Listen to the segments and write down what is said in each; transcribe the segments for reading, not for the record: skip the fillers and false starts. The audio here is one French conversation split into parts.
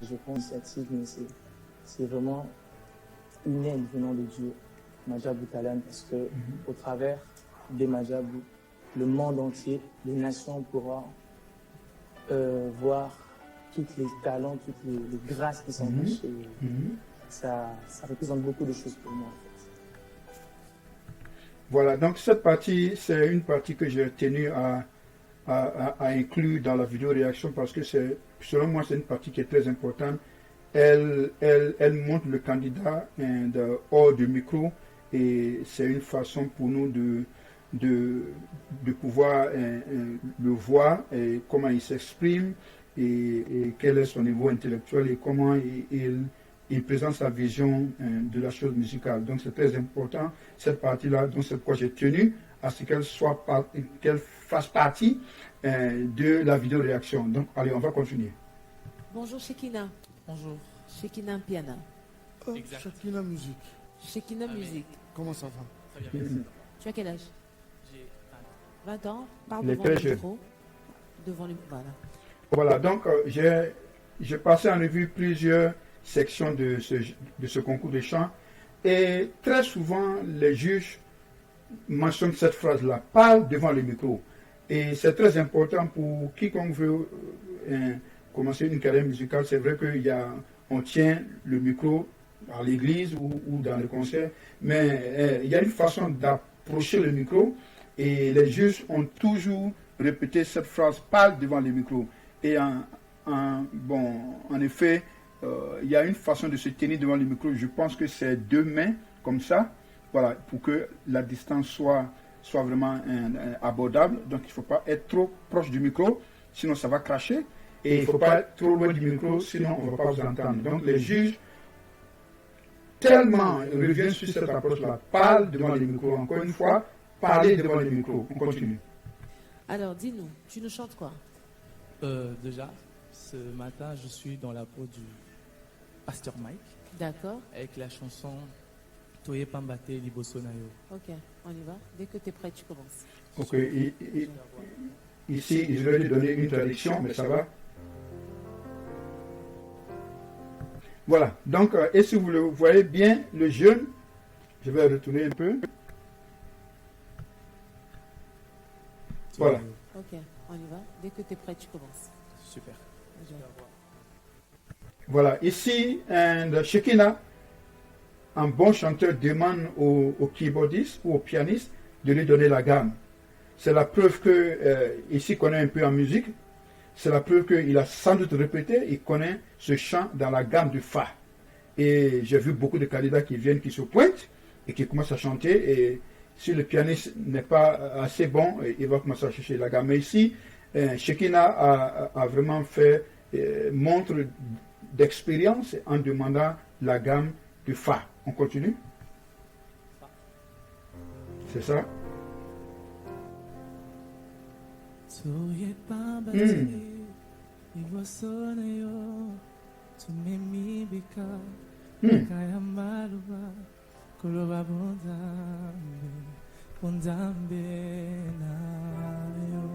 je prends l'initiative, mais c'est vraiment une aide venant de Dieu, Majabou Talent, parce que au travers des Majabou, le monde entier, les nations pourront voir tous les talents, toutes les grâces qui sont cachées. Ça représente beaucoup de choses pour moi, en fait. Voilà, donc cette partie, c'est une partie que j'ai tenu à inclure dans la vidéo réaction parce que selon moi, c'est une partie qui est très importante. Elle montre le candidat hors du micro et c'est une façon pour nous de pouvoir le voir et comment il s'exprime et quel est son niveau intellectuel et comment il présente sa vision de la chose musicale. Donc c'est très important cette partie-là, donc c'est pourquoi j'ai tenu à ce qu'elle fasse partie de la vidéo réaction. Donc allez, on va continuer. Bonjour Shekina. Bonjour. Shekina Piana. Shekina Musique. Shekina Musique. Comment ça va? Très bien. Tu as quel âge? J'ai 20 ans. Parle Il est devant très le jeune. micro. Devant le... Voilà. Voilà, donc j'ai passé en revue plusieurs sections de ce concours de chant et très souvent les juges mentionnent cette phrase-là, parle devant le micro. Et c'est très important pour quiconque veut commencer une carrière musicale. C'est vrai qu'on tient le micro à l'église ou dans le concert, mais il y a une façon d'approcher le micro et les juges ont toujours répété cette phrase, parle devant le micro. Et en effet, il y a une façon de se tenir devant le micro. Je pense que c'est 2 mains comme ça, voilà, pour que la distance soit vraiment abordable. Donc il ne faut pas être trop proche du micro, sinon ça va cracher. Et il ne faut pas être trop loin du micro, sinon on ne va pas vous entendre. Donc les juges, tellement reviennent sur cette approche-là, parlent devant le micro. Encore une fois, parlez devant le micro. On continue. Alors dis-nous, tu nous chantes quoi? Déjà, ce matin, je suis dans la peau du Pasteur Mike D'accord. avec la chanson Toye Pambate Liboso Nayo. Ok, on y va. Dès que tu es prêt, tu commences. Ok, ici, je vais lui donner une traduction, mais ça va. Voilà, donc, et si vous le voyez bien, le jeune, je vais retourner un peu. Voilà. Ok, on y va. Dès que tu es prêt, tu commences. Super. Voilà, ici, Shekina, un bon chanteur demande au keyboardiste ou au pianiste de lui donner la gamme. C'est la preuve que, ici, connaît un peu en musique, c'est la preuve qu'il a sans doute répété, il connaît ce chant dans la gamme du Fa. Et j'ai vu beaucoup de candidats qui viennent, qui se pointent et qui commencent à chanter. Et si le pianiste n'est pas assez bon, il va commencer à chercher la gamme. Mais ici, Shekina a vraiment fait montre d'expérience en demandant la gamme du Fa. On continue? C'est ça? Toye Pambate Liboso Nayo Tumemi Bika Kaya Maluba Koloba Bondambe Nayo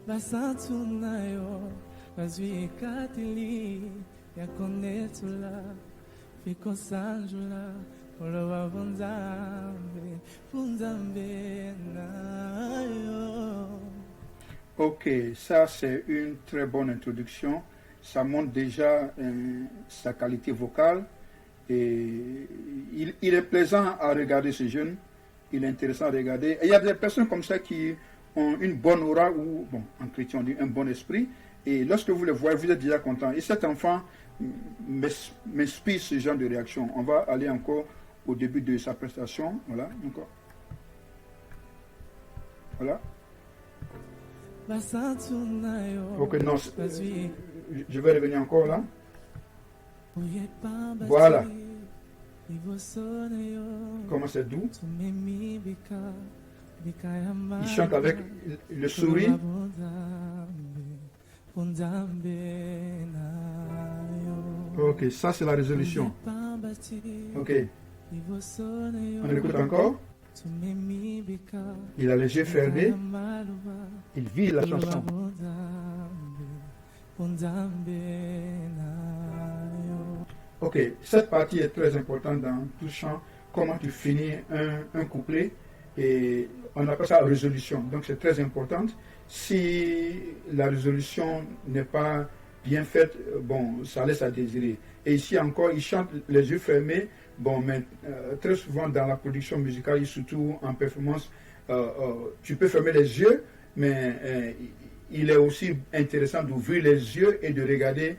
Basantu Nayo Bazwi Katili Yakonetula Fiko Sanjula Koloba Bondambe Nayo. Ok, ça c'est une très bonne introduction. Ça montre déjà sa qualité vocale. Et il est plaisant à regarder ce jeune. Il est intéressant à regarder. Et il y a des personnes comme ça qui ont une bonne aura ou, bon, en chrétien on dit un bon esprit. Et lorsque vous le voyez, vous êtes déjà content. Et cet enfant m'inspire ce genre de réaction. On va aller encore au début de sa prestation. Voilà, encore. Voilà. Ok, non, je vais revenir encore là. Voilà. Comment c'est doux. Il chante avec le sourire. Ok, ça c'est la résolution. Ok. On écoute encore. Il a les yeux fermés. Il vit la chanson. unzambe nayo. Ok, cette partie est très importante dans tout chant. Comment tu finis un couplet, et on appelle ça résolution. Donc c'est très important. Si la résolution n'est pas bien faite, bon, ça laisse à désirer. Et ici encore, il chante les yeux fermés. Bon, mais très souvent dans la production musicale et surtout en performance, tu peux fermer les yeux, mais il est aussi intéressant d'ouvrir les yeux et de regarder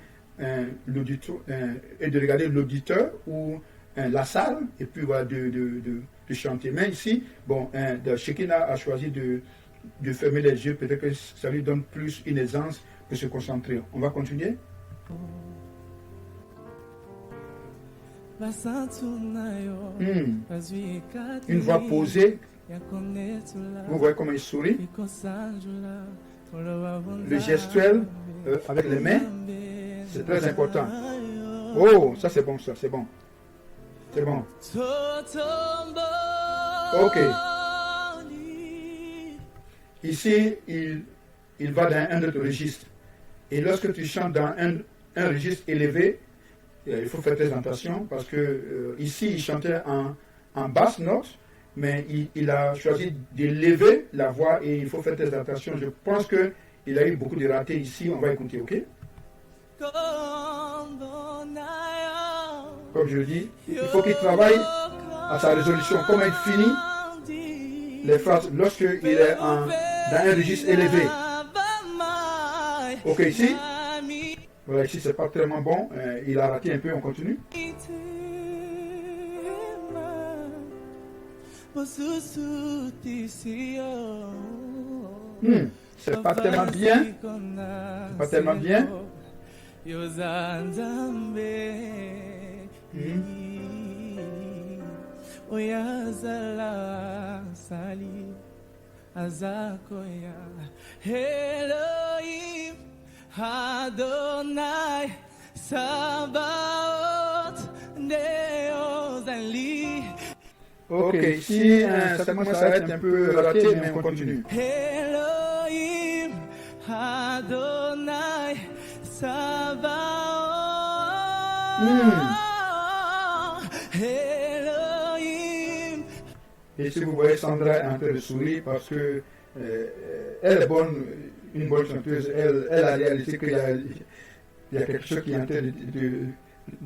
l'auditeur ou la salle, et puis voilà, de chanter. Mais ici, bon, Shekinah a choisi de fermer les yeux, peut-être que ça lui donne plus une aisance pour se concentrer. On va continuer. Une voix posée. Vous voyez comment il sourit. Le gestuel avec les mains, c'est très important. Oh, ça c'est bon, ça c'est bon. C'est bon. Ok. Ici, il va dans un autre registre. Et lorsque tu chantes dans un registre élevé, il faut faire très attention parce que ici, il chantait en basse note, mais il a choisi d'élever la voix et il faut faire très attention. Je pense qu'il a eu beaucoup de ratés ici. On va écouter, ok? Comme je le dis, il faut qu'il travaille à sa résolution. Comment il finit les phrases lorsqu'il est dans un registre élevé. Ok, ici. Voilà, ici, c'est pas tellement bon. Il a raté un peu, on continue. C'est pas tellement bien. C'est pas tellement bien. Oyazala sali azakoya Elohim Adonai Sabaoth Neozali. Ok, ici ça commence à être un peu raté, mais on continue. Elohim Adonai Sabaoth. Et si vous voyez, Sandra est en train de sourire parce que elle est bonne, une bonne chanteuse. Elle a réalisé qu'il y a quelque chose qui est en train de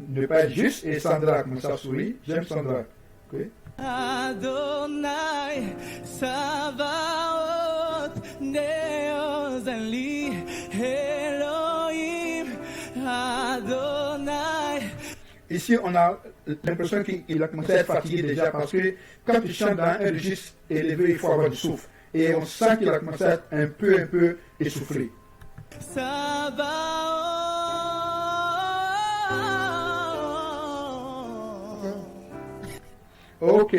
ne pas être juste. Et Sandra a commencé à sourire. J'aime Sandra. Okay. Adonai Sabaoth Neozali Elohim Adonai. Ici, on a l'impression qu'il a commencé à être fatigué déjà parce que quand tu chantes dans un registre élevé, il faut avoir du souffle. Et on sent qu'il a commencé à être un peu essoufflé. Ok,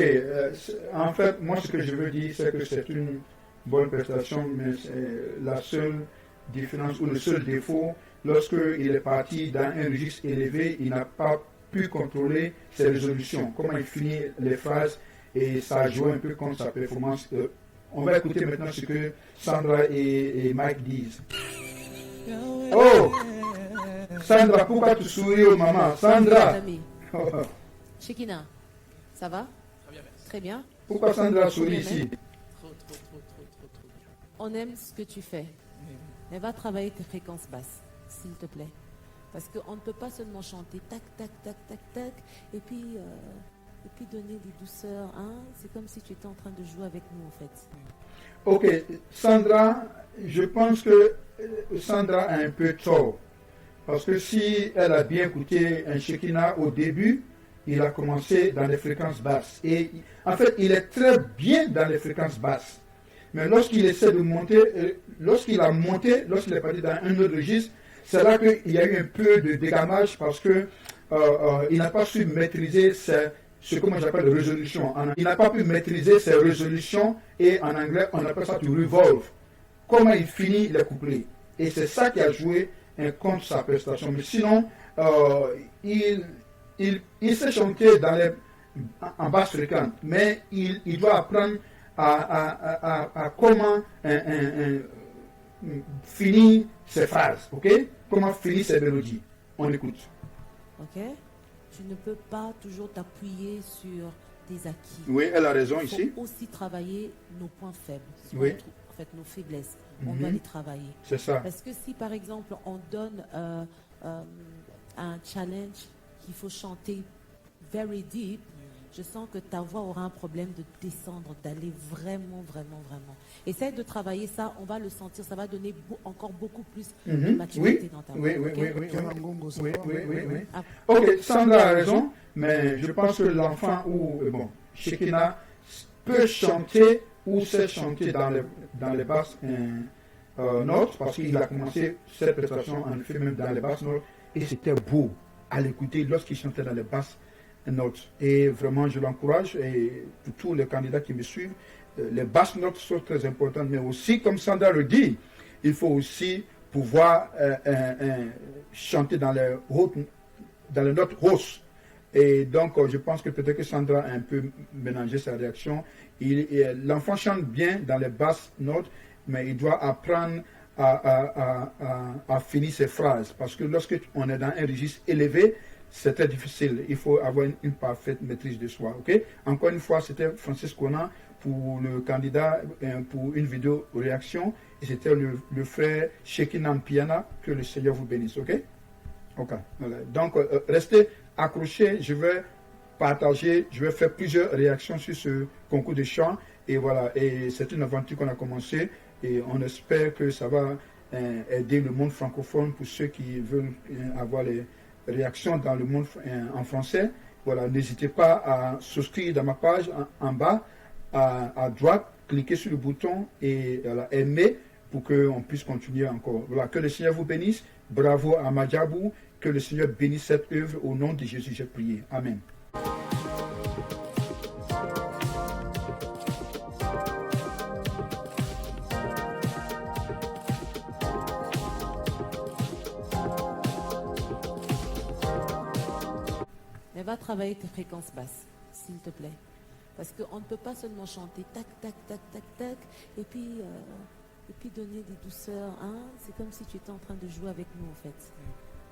en fait, moi ce que je veux dire, c'est que c'est une bonne prestation, mais c'est la seule différence ou le seul défaut. Lorsqu'il est parti dans un registre élevé, il n'a pas pu contrôler ses résolutions, comment il finit les phrases, et ça a joué un peu contre sa performance. On va écouter maintenant ce que Sandra et Mike disent. Oh, Sandra, pourquoi tu souris aux mamans? Sandra. Shekinah, ça va? Très bien, merci. Très bien. Pourquoi Sandra sourit ici? Trop bien. On aime ce que tu fais. Mais va travailler tes fréquences basses, s'il te plaît. Parce qu'on ne peut pas seulement chanter tac, tac, tac, tac, tac, et puis donner des douceurs. Hein? C'est comme si tu étais en train de jouer avec nous, en fait. Ok, Sandra, je pense que Sandra a un peu tort. Parce que si elle a bien écouté un Shekinah au début, il a commencé dans les fréquences basses. Et en fait, il est très bien dans les fréquences basses. Mais lorsqu'il essaie de monter, lorsqu'il est parti dans un autre registre, c'est là qu'il y a eu un peu de dégamage parce que il n'a pas su maîtriser ce que moi j'appelle résolution. Il n'a pas pu maîtriser ses résolutions et en anglais on appelle ça to revolve. Comment il finit les couplets. Et c'est ça qui a joué contre sa prestation. Mais sinon, il sait chanter en basse fréquence, mais il doit apprendre à comment finir ses phrases, ok? Comment finir ses mélodies. On écoute. Ok? Tu ne peux pas toujours t'appuyer sur tes acquis. Oui, elle a raison Il faut ici. aussi travailler nos points faibles. Oui. En fait, nos faiblesses. On doit Mhm. les travailler. C'est ça. Parce que si, par exemple, on donne un challenge qu'il faut chanter very deep, je sens que ta voix aura un problème de descendre, d'aller vraiment, vraiment, vraiment. Essaye de travailler ça, on va le sentir, ça va donner encore beaucoup plus de Mhm. maturité Oui, dans ta oui, voix. oui, ok? oui, oui, Quel oui. Ngongo, ça Oui, va? oui, oui, oui. Ah, Ok, Sandra a raison, mais je pense que l'enfant ou Shekinah peut chanter ou sait chanter dans les basses notes, parce qu'il a commencé cette prestation en effet même dans les basses notes, et c'était beau à l'écouter lorsqu'il chantait dans les basses notes. Et vraiment, je l'encourage, et pour tous les candidats qui me suivent, les basses notes sont très importantes, mais aussi, comme Sandra le dit, il faut aussi pouvoir chanter dans les notes hausses. Et donc, je pense que peut-être que Sandra a un peu mélangé sa réaction. L'enfant chante bien dans les basses notes, mais il doit apprendre à finir ses phrases. Parce que lorsque on est dans un registre élevé, c'est très difficile. Il faut avoir une parfaite maîtrise de soi. Ok? Encore une fois, c'était Francis Conan pour le candidat pour une vidéo réaction. Et c'était le frère Shekinah Piana. Que le Seigneur vous bénisse. Ok? Ok. Voilà. Donc, restez accrochés. Je vais partager, je vais faire plusieurs réactions sur ce concours de chant. Et voilà. Et c'est une aventure qu'on a commencé. Et on espère que ça va aider le monde francophone pour ceux qui veulent avoir les réactions dans le monde en français. Voilà, n'hésitez pas à souscrire dans ma page en bas, à droite, cliquez sur le bouton et voilà, aimer pour qu'on puisse continuer encore. Voilà, que le Seigneur vous bénisse. Bravo à Madjabou. Que le Seigneur bénisse cette œuvre. Au nom de Jésus, j'ai prié. Amen. Mais va travailler tes fréquences basses, s'il te plaît. Parce qu'on ne peut pas seulement chanter tac, tac, tac, tac, tac, et puis donner des douceurs. Hein? C'est comme si tu étais en train de jouer avec nous, en fait.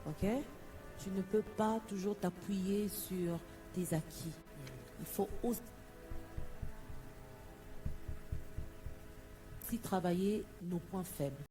Ok? Tu ne peux pas toujours t'appuyer sur tes acquis. Il faut aussi travailler nos points faibles.